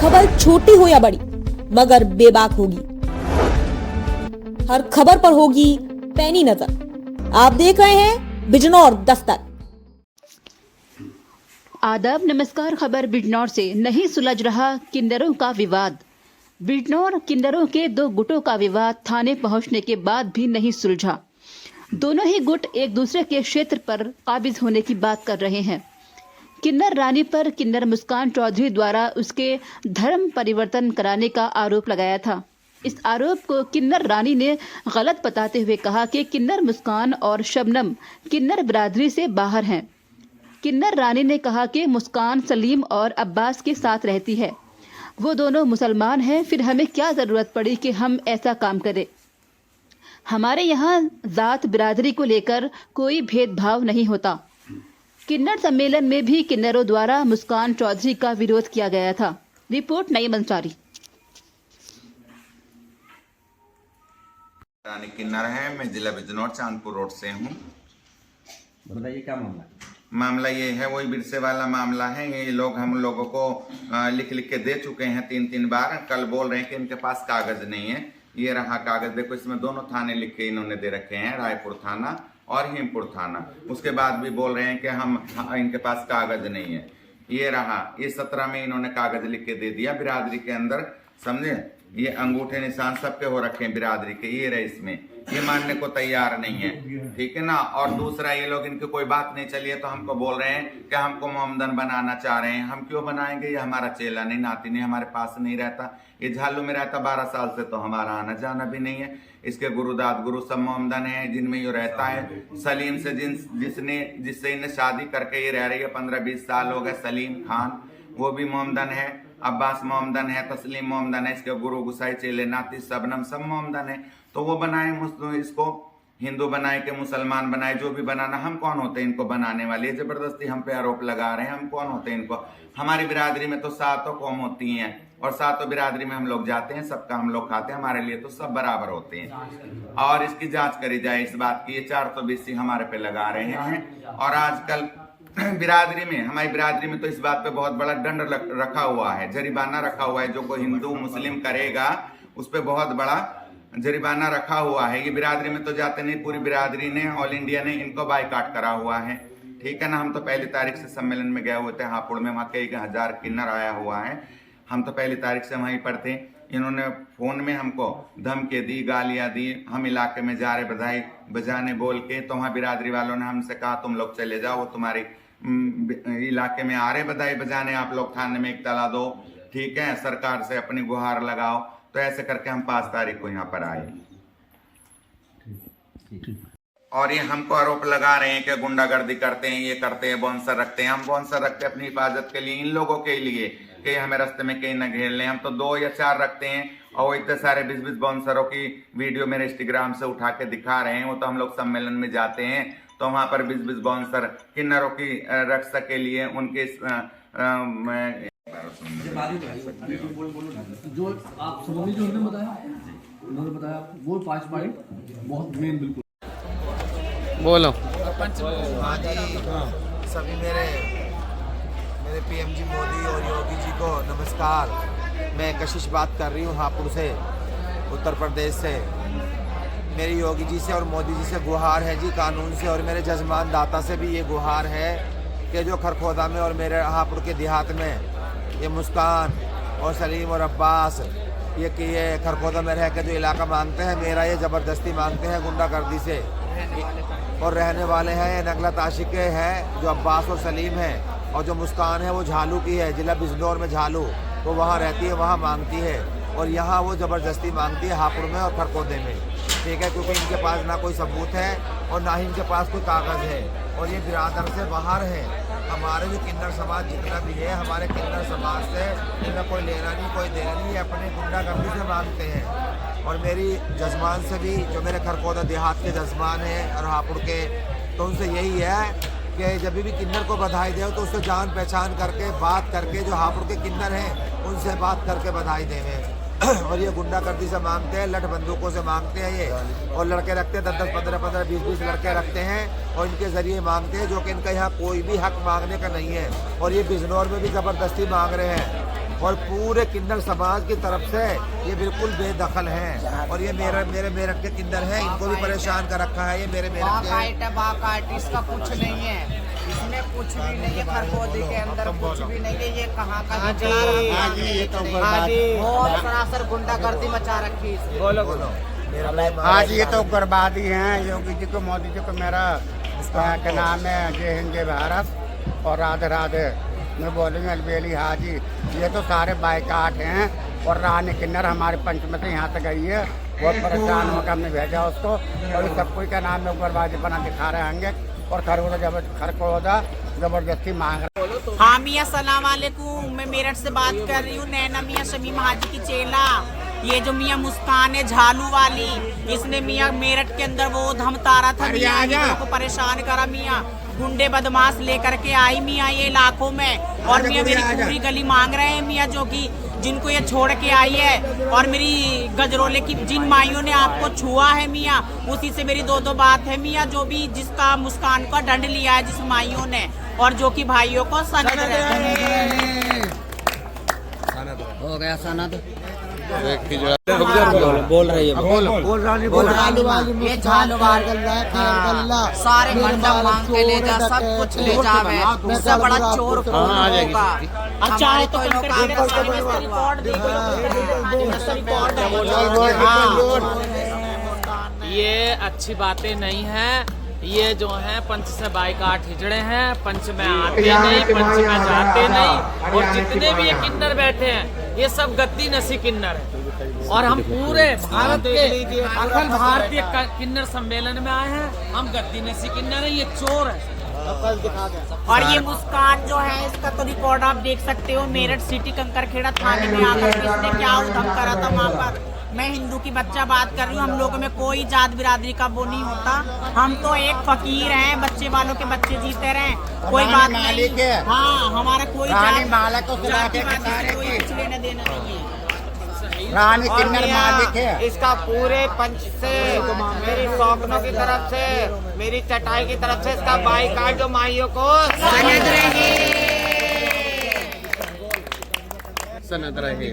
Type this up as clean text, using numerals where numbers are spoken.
खबर छोटी हो या बड़ी मगर बेबाक होगी। हर खबर पर होगी पैनी नजर। आप देख रहे हैं बिजनौर दस्तक। आदाब, नमस्कार। खबर बिजनौर से। नहीं सुलझ रहा किन्नरों का विवाद। बिजनौर किन्नरों के दो गुटों का विवाद थाने पहुंचने के बाद भी नहीं सुलझा। दोनों ही गुट एक दूसरे के क्षेत्र पर काबिज होने की बात कर रहे हैं। किन्नर रानी पर किन्नर मुस्कान चौधरी द्वारा उसके धर्म परिवर्तन कराने का आरोप लगाया था। इस आरोप को किन्नर रानी ने गलत बताते हुए कहा कि किन्नर मुस्कान और शबनम किन्नर बिरादरी से बाहर हैं। किन्नर रानी ने कहा कि मुस्कान सलीम और अब्बास के साथ रहती है, वो दोनों मुसलमान हैं, फिर हमें क्या ज़रूरत पड़ी कि हम ऐसा काम करें। हमारे यहाँ ज़ात बिरादरी को लेकर कोई भेदभाव नहीं होता। किन्नर सम्मेलन में भी किन्नरों द्वारा मुस्कान चौधरी का विरोध किया गया था। रिपोर्ट नईम अंसारी। रानी किन्नर है, मैं जिला बिजनौर चांदपुर रोड से हूँ। बताइए क्या मामला? मामला ये है, वही विरसे वाला मामला है। ये लोग हम लोगों को लिख के दे चुके हैं 3 बार। कल बोल रहे हैं कि इनके पास कागज नहीं है। ये रहा कागज, देखो इसमें दोनों थाने लिख के इन्होंने दे रखे हैं, रायपुर थाना और हिमपुर थाना। उसके बाद भी बोल रहे हैं कि इनके पास कागज नहीं है। ये रहा, ये 17 में इन्होंने कागज लिख के दे दिया बिरादरी के अंदर, समझे। ये अंगूठे निशान सबके हो रखे हैं बिरादरी के, ये रहे इसमें। ये मानने को तैयार नहीं है, ठीक है ना। और दूसरा, ये लोग इनकी कोई बात नहीं चली है तो हमको बोल रहे हैं कि हमको मोमदन बनाना चाह रहे हैं। हम क्यों बनाएंगे? ये हमारा चेला नहीं, नाती नहीं, हमारे पास नहीं रहता। ये झालू में रहता 12 साल से, तो हमारा आना जाना भी नहीं है। इसके गुरुदाद गुरु सब मोमदन है जिनमें ये रहता है। सलीम से जिससे इन्हें शादी करके ये रह रही है 15-20 साल हो गए, सलीम खान, वो भी मोमदन है। अब्बास मोमदन है, तस्लीम मोमदन है, इसके गुरु गुसाई चेले नाती सबनम सब मोमदन है। तो वो बनाए इसको हिंदू बनाए के मुसलमान बनाए, जो भी बनाना। हम कौन होते हैं इनको बनाने वाले? जबरदस्ती हम पे आरोप लगा रहे हैं। हम कौन होते हैं इनको? हमारी बिरादरी में तो 7 कौम होती हैं और 7 बिरादरी में हम लोग जाते हैं, सबका हम लोग खाते हैं। हमारे लिए तो सब बराबर होते हैं। और इसकी जांच करी जाए इस बात की। ये 420 हमारे पे लगा रहे हैं। और आजकल बिरादरी में, हमारी बिरादरी में तो इस बात पे बहुत बड़ा दंड रखा हुआ है, जरिमाना रखा हुआ है। जो कोई हिंदू मुस्लिम करेगा उस पर बहुत बड़ा जरिमाना रखा हुआ है। ये बिरादरी में तो जाते नहीं, पूरी बिरादरी ने, ऑल इंडिया ने इनको बाइकाट करा हुआ है, ठीक है ना। हम तो पहली तारीख से सम्मेलन में गए हुए थे हापुड़ में, वहाँ कई 1000 किन्नर आया हुआ है। हम तो पहली तारीख से वहीं पर थे। इन्होंने फोन में हमको धमकी दी, गालियां दी। हम इलाके में जा रहे बधाई बजाने बोल के, तो वहाँ बिरादरी वालों ने हमसे कहा तुम लोग चले जाओ, वो तुम्हारी इलाके में आ रहे बधाई बजाने, आप लोग थाने में इत्तला दो, ठीक है, सरकार से अपनी गुहार लगाओ। तो ऐसे करके हम 5 तारीख को यहाँ पर आए। और ये हमको आरोप लगा रहे हैं कि गुंडागर्दी करते हैं, ये करते हैं, बाउंसर रखते हैं। हम बाउंसर रखते हैं अपनी हिफाजत के लिए, इन लोगों के लिए कि हमें रास्ते में कहीं न घेर लें। हम तो 2 या 4 रखते हैं और वो इतने सारे 20-20 बाउंसरों की वीडियो मेरे इंस्टाग्राम से उठा के दिखा रहे हैं। वो तो हम लोग सम्मेलन में जाते हैं तो वहां पर 20-20 बाउंसर किन्नरों की रक्षा के लिए उनके जो आप समझ जो उन्होंने बताया वो 5 पॉइंट बहुत मेन। बिल्कुल बोलो। हाँ जी, सभी मेरे पीएमजी मोदी और योगी जी को नमस्कार। मैं कशिश बात कर रही हूँ हापुड़ से, उत्तर प्रदेश से। मेरी योगी जी से और मोदी जी से गुहार है जी, कानून से, और मेरे जजमान दाता से भी ये गुहार है कि जो खरखोदा में और मेरे हापुड़ के देहात में ये मुस्कान और सलीम और अब्बास ये कि ये खरखोदा में रह के जो इलाका मांगते हैं मेरा, ये ज़बरदस्ती मांगते हैं गुंडागर्दी से, और रहने वाले हैं ये नगला ताशिके हैं जो अब्बास और सलीम हैं। और जो मुस्कान है वो झालू की है, जिला बिजनौर में झालू, वो वहाँ रहती है, वहाँ मांगती है। और यहाँ वो ज़बरदस्ती मांगती है हापुड़ में और खरखोदे में, ठीक है, क्योंकि इनके पास ना कोई सबूत है और ना ही इनके पास कोई कागज़ है। और ये बिरादर से बाहर है। हमारे जो किन्नर समाज जितना भी है, हमारे किन्नर समाज से इनका कोई लेना नहीं, कोई देना नहीं, अपने गुंडागर्दी से मांगते हैं। और मेरी जजमान से भी, जो मेरे खरखोदा देहात के जजमान हैं और हापुड़ के, तो उनसे यही है कि जब भी किन्नर को बधाई दे तो उससे जान पहचान करके बात करके, जो हापुड़ के किन्नर हैं उनसे बात करके बधाई देवें। और ये गुंडागर्दी से मांगते हैं, लठ बंदूकों से मांगते हैं ये, और लड़के रखते हैं 10-10, 15-15, 20-20 लड़के रखते हैं और इनके ज़रिए मांगते हैं, जो कि इनका यहाँ कोई भी हक मांगने का नहीं है। और ये बिजनौर में भी ज़बरदस्ती मांग रहे हैं। और पूरे किन्नर समाज की तरफ से ये बिल्कुल बेदखल हैं और ये मेरे मेरठ के किन्नर हैं, इनको भी परेशान कर रखा है। ये मेरे मेरठ के बाकायट इसका कुछ नहीं है, इसमें कुछ भी नहीं है, खरगोदी के अंदर कुछ भी नहीं है। ये कहाँ का बहुत सरासर गुंडागर्दी मचा रखी है इसने। बोलो आज ये तो उग्रवादी हैं। योगी जी को, मोदी जी को मेरा क्या नाम है, जय हिंद जय भारत और राधे राधे। मैं बोलूँगी अलबेली हाजी, ये तो सारे बाइकाट हैं। और रानी किन्नर हमारे पंचमती यहाँ से गई है, बहुत परेशान होकर हमने भेजा उसको। और सब कोई का नाम है उग्रवादी बना दिखा रहे होंगे और खरगोदा जबरदस्ती मांग रहे। हाँ मियाँ सलाम वालेकुम, मैं मेरठ से बात कर रही हूँ। नैना मियाँ शमीम हाजी की चेला, ये जो मियाँ मुस्कान है झालू वाली, इसने मियाँ मेरठ के अंदर वो धमतारा था मियाँ, ये को परेशान करा मियाँ। गुंडे बदमाश लेकर के आई मियाँ ये इलाकों में, और मियाँ मेरी पूरी गली मांग रहे हैं मियाँ, जो कि जिनको ये छोड़ के आई है। और मेरी गजरोले की जिन माइयों ने आपको छुआ है मियाँ, उसी से मेरी दो बात है मियाँ। जो भी जिसका मुस्कान का दंड लिया है जिस माइयों ने, और जो कि भाइयों को सनद हो गया सनद। बोल रही है, ये झालू वाली सारे मंडप मांग के ले जा, सब कुछ ले जावे, उससे बड़ा चोर कौन होगा। अच्छा है तो ये अच्छी बातें नहीं है। ये जो है पंच से बाइकाट हिजड़े हैं, पंच में आते नहीं, पंच में जाते नहीं। और जितने भी ये किन्नर बैठे हैं ये सब गद्दी नसी किन्नर है। और हम पूरे भारत के अखिल भारतीय किन्नर सम्मेलन में आए हैं। हम गद्दी नसी किन्नर है, ये चोर है। और ये मुस्कान जो है, इसका तो रिकॉर्ड आप देख सकते हो। मेरठ सिटी कंकरखेड़ा थाने में आकर के इसने क्या उधम करा था वहाँ पर। मैं हिंदू की बच्चा बात कर रही हूँ, हम लोगों में कोई जात बिरादरी का वो नहीं होता। हम तो एक फकीर हैं, बच्चे वालों के बच्चे जीते रहे, कोई बात नहीं। हाँ, हमारा कोई कोई कुछ लेना देना नहीं है। रानी किन्नर मालिक है। इसका पूरे पंच से, मेरी सौकनों की तरफ से, मेरी चटाई की तरफ से इसका बाइकाट जो माइयों को सनद रहे।